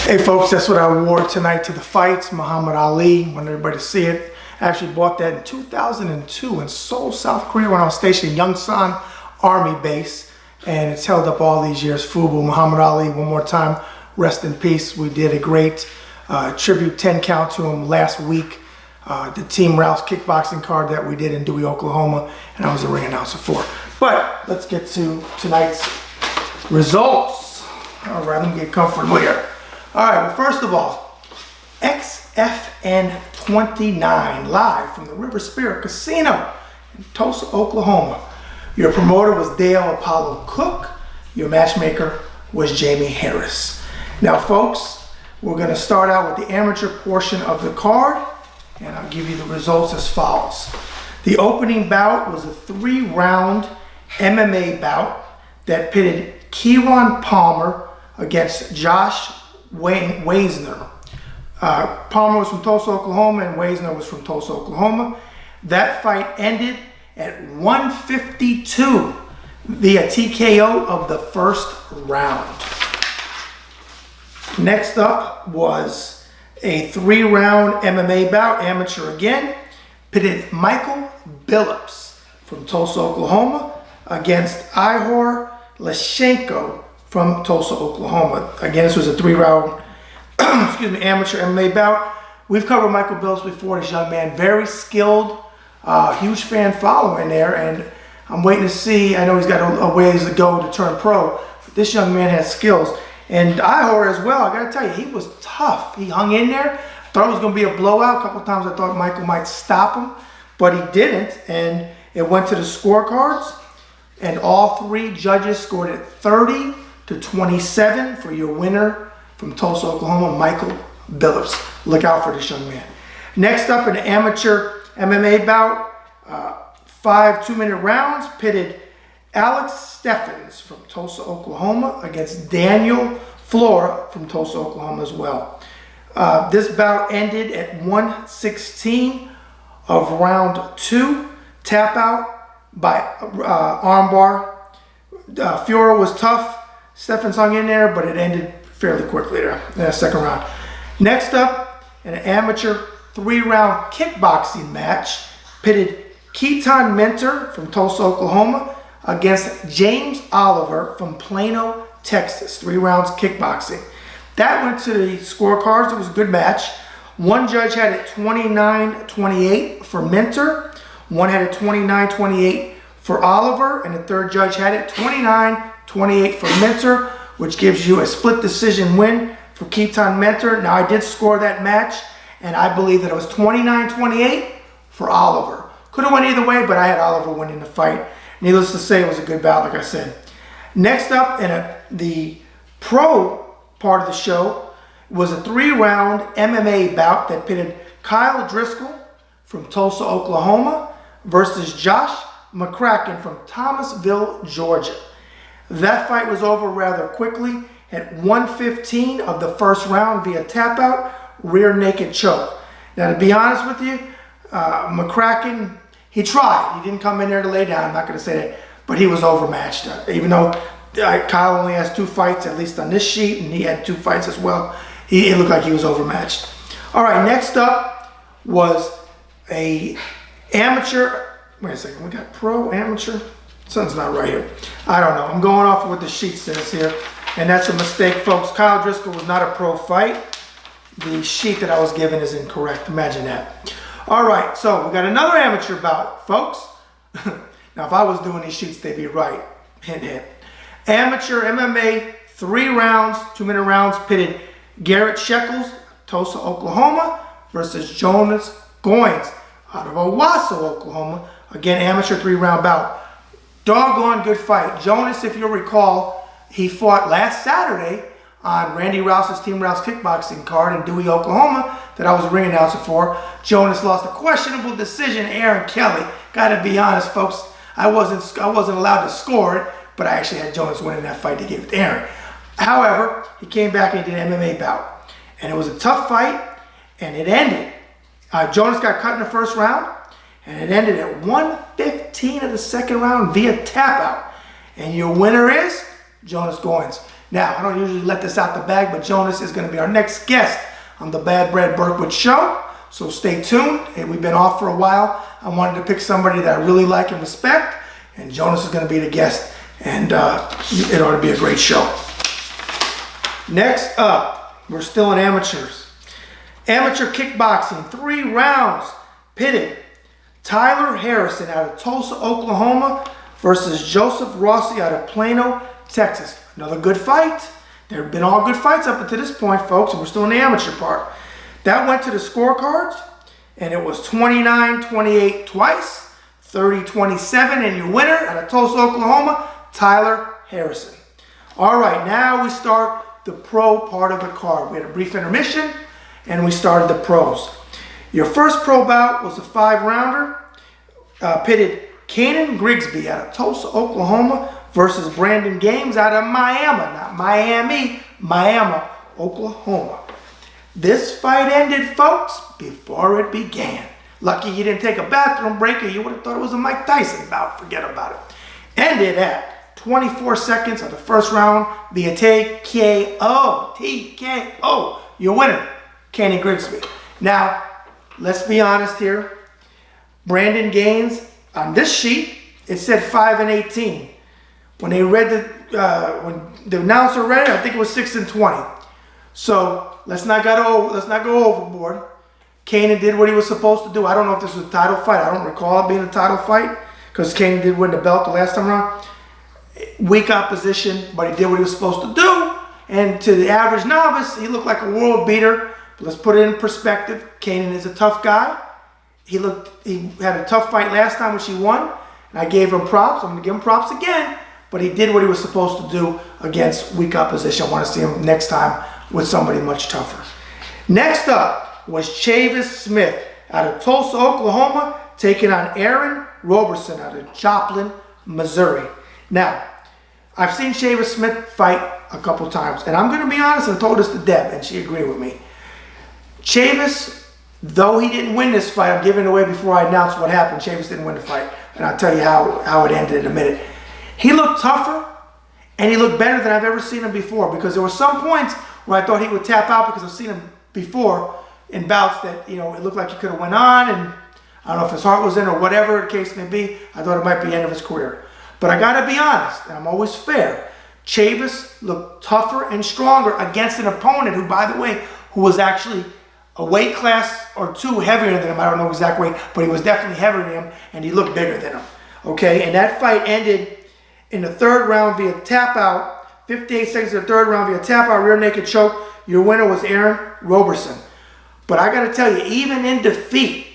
Hey folks, that's what I wore tonight to the fights. Muhammad Ali, wanted everybody to see it. I actually bought that in 2002 in Seoul, South Korea when I was stationed in Yongsan Army Base. And it's held up all these years. FUBU, Muhammad Ali, one more time, rest in peace. We did a great tribute 10 count to him last week. The Team Rouse kickboxing card that we did in Dewey, Oklahoma, and I was the ring announcer for. But let's get to tonight's results. All right, let me get comfortable here. All right, well, first of all, XFN 29 live from the River Spirit Casino in Tulsa, Oklahoma. Your promoter was Dale Apollo Cook. Your matchmaker was Jamie Harris. Now, folks, we're going to start out with the amateur portion of the card, and I'll give you the results as follows. The opening bout was a 3-round MMA bout that pitted Kieran Palmer against Josh Weisner. Palmer was from Tulsa, Oklahoma, and Weisner was from Tulsa, Oklahoma. That fight ended at 152 via TKO of the first round. Next up was a 3-round MMA bout, amateur again, pitted Michael Billups from Tulsa, Oklahoma against Ihor Lashenko from Tulsa, Oklahoma. Again, this was a 3-round amateur MMA bout. We've covered Michael Billups before. This young man, very skilled, huge fan following there, and I'm waiting to see. I know he's got a ways to go to turn pro, but this young man has skills. And Ihor as well, I gotta tell you, he was tough. He hung in there. I thought it was gonna be a blowout. A couple of times I thought Michael might stop him, but he didn't, and it went to the scorecards, and all 3 judges scored it 30-27 for your winner from Tulsa, Oklahoma, Michael Billups. Look out for this young man. Next up, an amateur MMA bout, 5 2-minute rounds, pitted Alex Steffens from Tulsa, Oklahoma against Daniel Flora from Tulsa, Oklahoma as well. This bout ended at 116 of round 2, tap out by armbar. Flora was tough. Steffens hung in there, but it ended fairly quickly there in the second round. Next up, an amateur 3-round kickboxing match pitted Keaton Minter from Tulsa, Oklahoma against James Oliver from Plano, Texas. 3 rounds kickboxing. That went to the scorecards. It was a good match. One judge had it 29-28 for Minter. One had it 29-28 for Oliver. And the third judge had it 29-28 for Minter, which gives you a split decision win for Keaton Minter. Now, I did score that match, and I believe that it was 29-28 for Oliver. Could have went either way, but I had Oliver winning the fight. Needless to say, it was a good bout, like I said. Next up, in the pro part of the show, was a 3-round MMA bout that pitted Kyle Driscoll from Tulsa, Oklahoma versus Josh McCracken from Thomasville, Georgia. That fight was over rather quickly at 115 of the first round via tap out, rear naked choke. Now, to be honest with you, McCracken, he tried. He didn't come in there to lay down. I'm not going to say that, but he was overmatched. Even though Kyle only has 2 fights, at least on this sheet, and he had 2 fights as well, it looked like he was overmatched. All right, next up was a amateur. Wait a second, we got pro, amateur. Something's not right here. I don't know. I'm going off of what the sheet says here, and that's a mistake, folks. Kyle Driscoll was not a pro fight. The sheet that I was given is incorrect. Imagine that. All right, so we got another amateur bout, folks. Now, if I was doing these sheets, they'd be right. Hint, hint. Amateur MMA, 3 rounds, 2-minute rounds, pitted Garrett Shekels, Tulsa, Oklahoma, versus Jonas Goins out of Owasso, Oklahoma. Again, amateur 3-round bout. Doggone good fight. Jonas, if you'll recall, he fought last Saturday on Randy Rouse's Team Rouse kickboxing card in Dewey, Oklahoma, that I was a ring announcer for. Jonas lost a questionable decision to Aaron Kelly. Gotta be honest, folks, I wasn't allowed to score it, but I actually had Jonas winning that fight to give it to Aaron. However, he came back and did an MMA bout, and it was a tough fight, and it ended. Jonas got cut in the first round, and it ended at 115 of the second round via tap out. And your winner is Jonas Goins. Now, I don't usually let this out the bag, but Jonas is going to be our next guest on the Bad Bread Berkwood Show. So stay tuned. We've been off for a while. I wanted to pick somebody that I really like and respect, and Jonas is going to be the guest, and it ought to be a great show. Next up, we're still in amateurs. Amateur kickboxing, 3 rounds, pitted. Tyler Harrison out of Tulsa, Oklahoma versus Joseph Rossi out of Plano, Texas. Another good fight. There have been all good fights up until this point, folks, and we're still in the amateur part. That went to the scorecards, and it was 29-28 twice, 30-27, and your winner out of Tulsa, Oklahoma, Tyler Harrison. All right, now we start the pro part of the card. We had a brief intermission, and we started the pros. Your first pro bout was a 5-rounder, pitted Kanan Grigsby out of Tulsa, Oklahoma versus Brandon Games out of Miami, not Miami, Miami, Oklahoma. This fight ended, folks, before it began. Lucky you didn't take a bathroom break, or you would have thought it was a Mike Tyson bout. Forget about it. Ended at 24 seconds of the first round via TKO. TKO. Your winner, Kanan Grigsby. Now, let's be honest here. Brandon Gaines, on this sheet, it said 5-18. When they read when the announcer read it, I think it was 6-20. So let's not go overboard. Kanan did what he was supposed to do. I don't know if this was a title fight. I don't recall it being a title fight because Kanan did win the belt the last time around. Weak opposition, but he did what he was supposed to do. And to the average novice, he looked like a world beater. But let's put it in perspective. Kanan is a tough guy. He had a tough fight last time, which he won. And I gave him props. I'm going to give him props again. But he did what he was supposed to do against weak opposition. I want to see him next time with somebody much tougher. Next up was Chavis Smith out of Tulsa, Oklahoma, taking on Aaron Roberson out of Joplin, Missouri. Now, I've seen Chavis Smith fight a couple times, and I'm going to be honest, and I told this to Deb, and she agreed with me. Chavis, though he didn't win this fight, I'm giving it away before I announce what happened. Chavis didn't win the fight, and I'll tell you how it ended in a minute. He looked tougher, and he looked better than I've ever seen him before, because there were some points where I thought he would tap out because I've seen him before in bouts that, you know, it looked like he could have went on, and I don't know if his heart was in or whatever the case may be. I thought it might be the end of his career. But I got to be honest, and I'm always fair. Chavis looked tougher and stronger against an opponent who, by the way, who was actually a weight class or 2 heavier than him. I don't know exact weight, but he was definitely heavier than him, and he looked bigger than him. Okay, and that fight ended in the 3rd round via tap out. 58 seconds of the 3rd round via tap out, rear naked choke. Your winner was Aaron Roberson. But I got to tell you, even in defeat,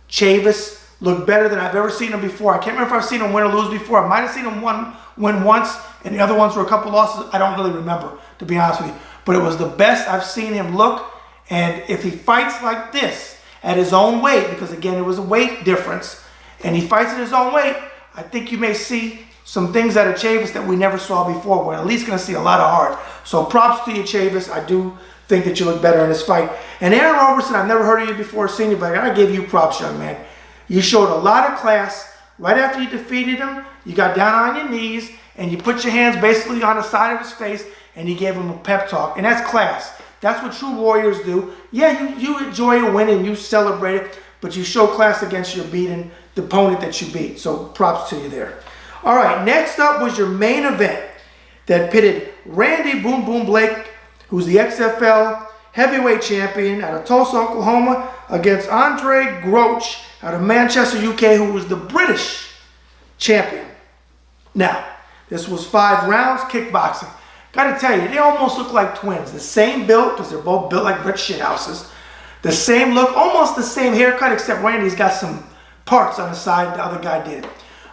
Chavis looked better than I've ever seen him before. I can't remember if I've seen him win or lose before. I might have seen him win once, and the other ones were a couple losses. I don't really remember, to be honest with you. But it was the best I've seen him look. And if he fights like this at his own weight, because again, it was a weight difference, and he fights at his own weight, I think you may see some things out of Chavis that we never saw before. We're at least going to see a lot of heart. So props to you, Chavis. I do think that you look better in this fight. And Aaron Roberson, I've never heard of you before, seen you, but I got to give you props, young man. You showed a lot of class. Right after you defeated him, you got down on your knees, and you put your hands basically on the side of his face, and you gave him a pep talk. And that's class. That's what true warriors do. Yeah, you enjoy a win, and you celebrate it, but you show class against your beating, the opponent that you beat. So props to you there. All right, next up was your main event that pitted Randy Boom Boom Blake, who's the XFL heavyweight champion out of Tulsa, Oklahoma, against Andre Groch out of Manchester, UK, who was the British champion. Now, this was 5 rounds, kickboxing. Got to tell you, they almost look like twins. The same build, because they're both built like brick shithouses. The same look, almost the same haircut, except Randy's got some parts on the side the other guy did.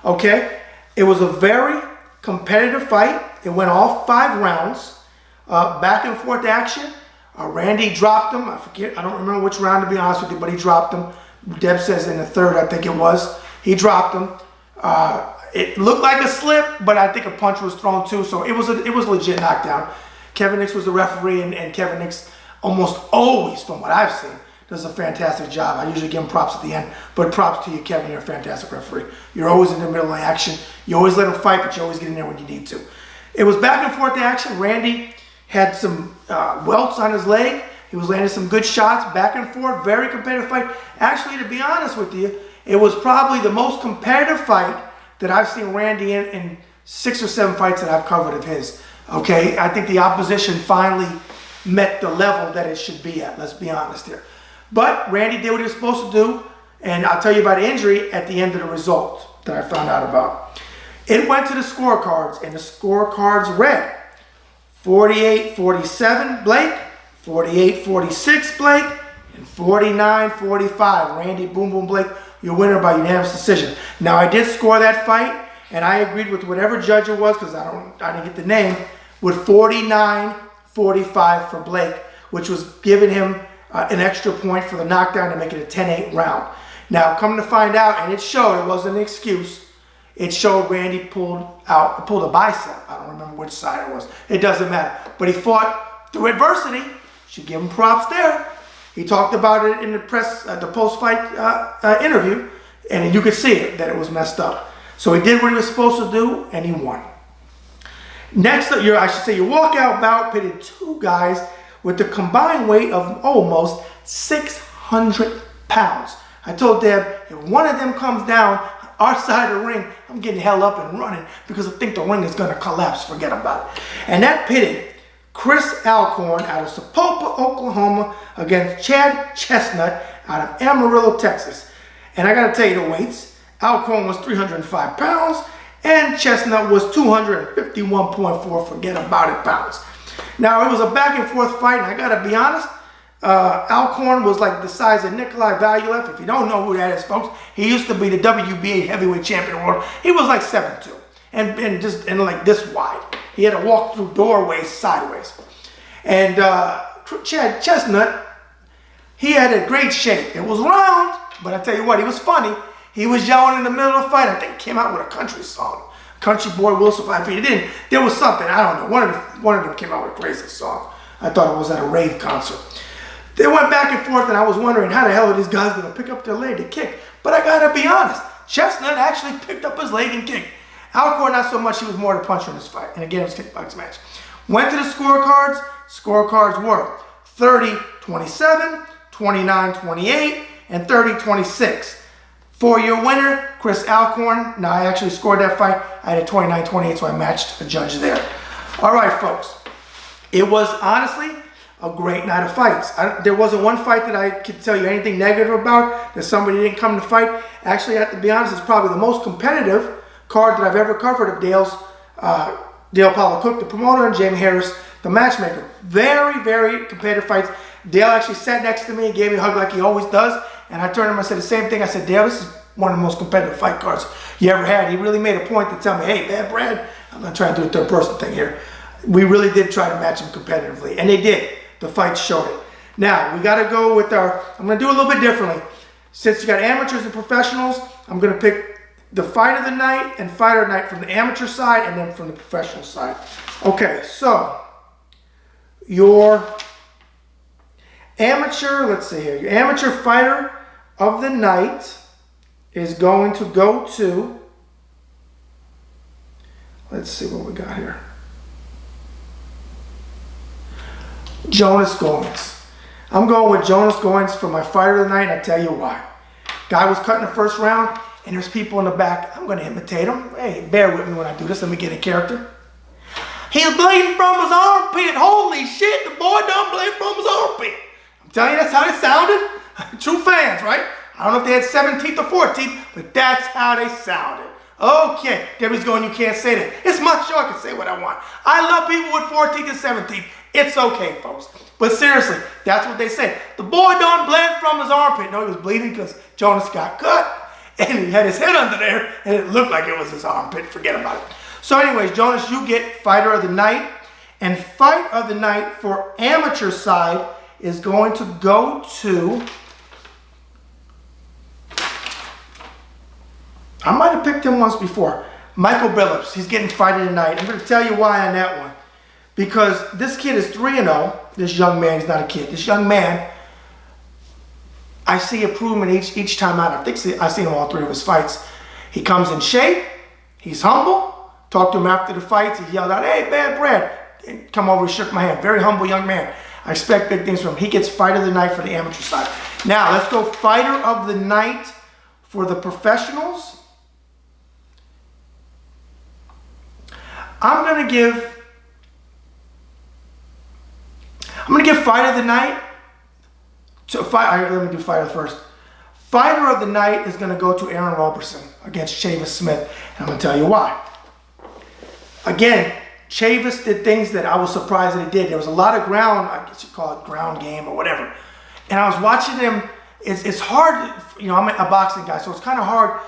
Okay? It was a very competitive fight. It went all 5 rounds. Back and forth action. Randy dropped him. I don't remember which round, to be honest with you, but he dropped him. Deb says in the 3rd, I think it was. He dropped him. It looked like a slip, but I think a punch was thrown too, so it was a legit knockdown. Kevin Nix was the referee, and Kevin Nix almost always, from what I've seen, does a fantastic job. I usually give him props at the end, but props to you, Kevin. You're a fantastic referee. You're always in the middle of action. You always let him fight, but you always get in there when you need to. It was back and forth action. Randy had some welts on his leg. He was landing some good shots, back and forth, very competitive fight. Actually, to be honest with you, it was probably the most competitive fight that I've seen Randy in 6 or 7 fights that I've covered of his. Okay, I think the opposition finally met the level that it should be at. Let's be honest here. But Randy did what he was supposed to do, and I'll tell you about the injury at the end of the result that I found out about. It went to the scorecards, and the scorecards read 48-47 Blake, 48-46 Blake, and 49-45 Randy Boom Boom Blake, your winner by unanimous decision. Now, I did score that fight, and I agreed with whatever judge it was, because I didn't get the name, with 49-45 for Blake, which was giving him an extra point for the knockdown to make it a 10-8 round. Now, come to find out, and it showed, it wasn't an excuse, it showed Randy pulled a bicep. I don't remember which side it was. It doesn't matter. But he fought through adversity. Should give him props there. He talked about it in the press, the post-fight interview, and you could see it, that it was messed up. So he did what he was supposed to do, and he won. Next, I should say, your walkout bout pitted 2 guys with the combined weight of almost 600 pounds. I told Deb, if one of them comes down our side of the ring, I'm getting hell up and running because I think the ring is going to collapse. Forget about it. And that pitted Chris Alcorn out of Tulsa, Oklahoma against Chad Chestnut out of Amarillo, Texas. And I got to tell you the weights. Alcorn was 305 pounds and Chestnut was 251.4, forget about it, pounds. Now, it was a back and forth fight, and I got to be honest, Alcorn was like the size of Nikolai Valuev. If you don't know who that is, folks, he used to be the WBA heavyweight champion of the world. He was like 7'2", and like this wide. He had to walk through doorways sideways. And Chad Chestnut, he had a great shape. It was round, but I tell you what, he was funny. He was yelling in the middle of the fight. I think he came out with a country song. Country Boy Will Survive. He didn't. There was something, I don't know. One of them came out with a crazy song. I thought it was at a rave concert. They went back and forth, and I was wondering how the hell are these guys going to pick up their leg to kick? But I got to be honest, Chestnut actually picked up his leg and kicked. Alcorn, not so much. He was more the puncher in this fight. And again, it was a kickboxing match. Went to the scorecards. Scorecards were 30-27, 29-28, and 30-26. For your winner, Chris Alcorn. Now, I actually scored that fight. I had a 29-28, so I matched a judge there. All right, folks. It was honestly a great night of fights. There wasn't one fight that I could tell you anything negative about, that somebody didn't come to fight. Actually, I have to be honest, it's probably the most competitive card that I've ever covered of Dale Paulo Cook, the promoter, and Jamie Harris, the matchmaker. Very, very competitive fights. Dale actually sat next to me and gave me a hug like he always does. And I turned to him and said the same thing. I said, Dale, this is one of the most competitive fight cards you ever had. He really made a point to tell me, hey, man, Brad, I'm not trying to do a third person thing here. We really did try to match him competitively. And they did. The fight showed it. Now, we got to go with I'm going to do a little bit differently. Since you got amateurs and professionals, I'm going to pick the fight of the night and fighter of the night from the amateur side and then from the professional side. Okay, so your amateur, let's see here, your amateur fighter of the night is going to go to, let's see what we got here. Jonas Goins. I'm going with Jonas Goins for my fighter of the night, and I'll tell you why. Guy was cut in the first round, and there's people in the back. I'm going to imitate him. Hey, bear with me when I do this. Let me get in character. He's bleeding from his armpit. Holy shit, the boy done bled from his armpit. I'm telling you, that's how they sounded. True fans, right? I don't know if they had 17th or 14th, but that's how they sounded. Okay, Debbie's going, you can't say that. It's my show, I can say what I want. I love people with 14th and 17th. It's okay, folks. But seriously, that's what they said. The boy done bled from his armpit. No, he was bleeding because Jonas got cut, and he had his head under there, and it looked like it was his armpit. Forget about it. So anyways, Jonas, you get fighter of the night. And fight of the night for amateur side is going to go to, I might have picked him once before, Michael Billups. He's getting fight of the night. I'm going to tell you why on that one. Because this kid is 3-0. This young man, he's not a kid. This young man, I see improvement each time out. I've seen him all 3 of his fights. He comes in shape. He's humble. Talked to him after the fights. He yelled out, "Hey, Bad Brad." And come over and shook my hand. Very humble young man. I expect big things from him. He gets fight of the night for the amateur side. Now, let's go fighter of the night for the professionals. I'm going to give fight of the night to fight. Let me do fighter first. Fighter of the night is going to go to Aaron Roberson against Chavis Smith. And I'm going to tell you why. Again, Chavis did things that I was surprised that he did. There was a lot of ground, I guess you call it ground game or whatever. And I was watching him. It's hard, you know, I'm a boxing guy, so it's kind of hard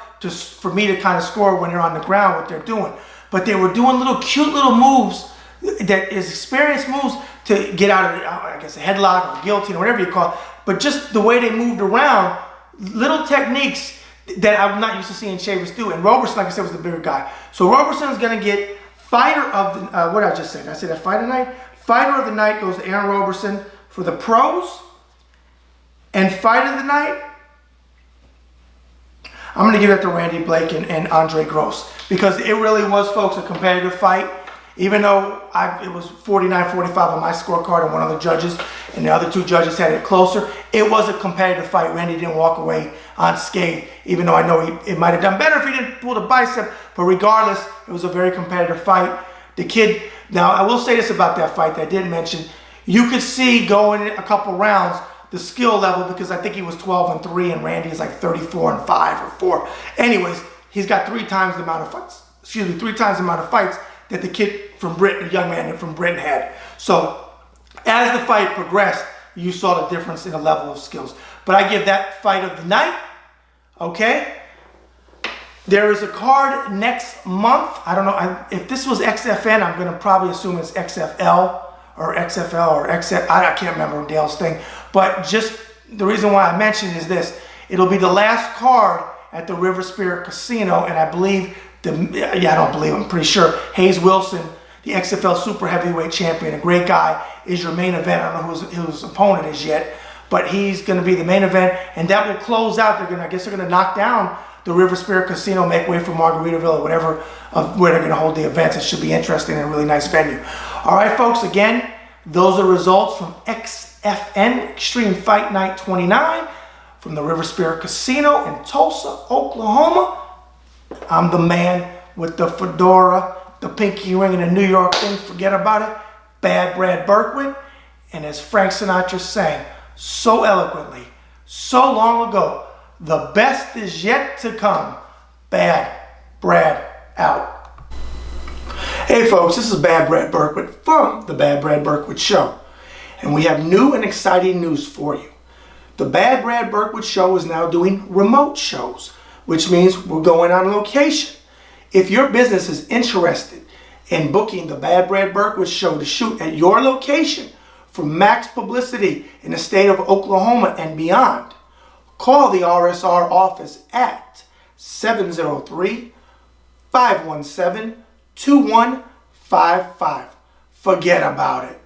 for me to kind of score when they're on the ground what they're doing. But they were doing cute little moves that is experienced moves to get out of, I guess, a headlock or a guillotine or whatever you call it. But just the way they moved around, little techniques that I'm not used to seeing Chavis do. And Roberson, like I said, was the bigger guy. So Roberson is going to get fighter of the, what did I just say? Did I say that fighter night? Fighter of the night goes to Aaron Roberson for the pros. And fight of the night, I'm going to give it to Randy Blake and Andre Gross. Because it really was, folks, a competitive fight. Even though it was 49-45 on my scorecard and one of the judges, and the other two judges had it closer, it was a competitive fight. Randy didn't walk away unscathed, even though I know it might have done better if he didn't pull the bicep. But regardless, it was a very competitive fight. The kid, now I will say this about that fight that I did mention, you could see going a couple rounds the skill level, because I think he was 12-3 and Randy is like 34-5 or 4. Anyways, he's got 3 times the amount of fights. 3 times the amount of fights that the kid from Britain, the young man from Britain, had. So as the fight progressed, you saw the difference in the level of skills. But I give that fight of the night. Okay. There is a card next month. I don't know if this was XFN. I'm going to probably assume it's XFL or XFL or XF. I can't remember Dale's thing. But just the reason why I mentioned is this. It'll be the last card at the River Spirit Casino, and I believe I'm pretty sure Hayes Wilson, the XFL Super Heavyweight Champion, a great guy, is your main event. I don't know who his opponent is yet, but he's going to be the main event, and that will close out. I guess they're going to knock down the River Spirit Casino, make way for Margaritaville or whatever of where they're going to hold the events. It should be interesting and a really nice venue. All right, folks, again, those are results from XFN, Extreme Fight Night 29, from the River Spirit Casino in Tulsa, Oklahoma. I'm the man with the fedora, the pinky ring, and the New York thing. Forget about it. Bad Brad Berkowitz. And as Frank Sinatra sang so eloquently, so long ago, the best is yet to come. Bad Brad out. Hey folks, this is Bad Brad Berkowitz from the Bad Brad Berkowitz Show. And we have new and exciting news for you. The Bad Brad Berkowitz Show is now doing remote shows, which means we're going on location. If your business is interested in booking the Bad Brad Berkowitz Show to shoot at your location for max publicity in the state of Oklahoma and beyond, call the RSR office at 703-517-2155. Forget about it.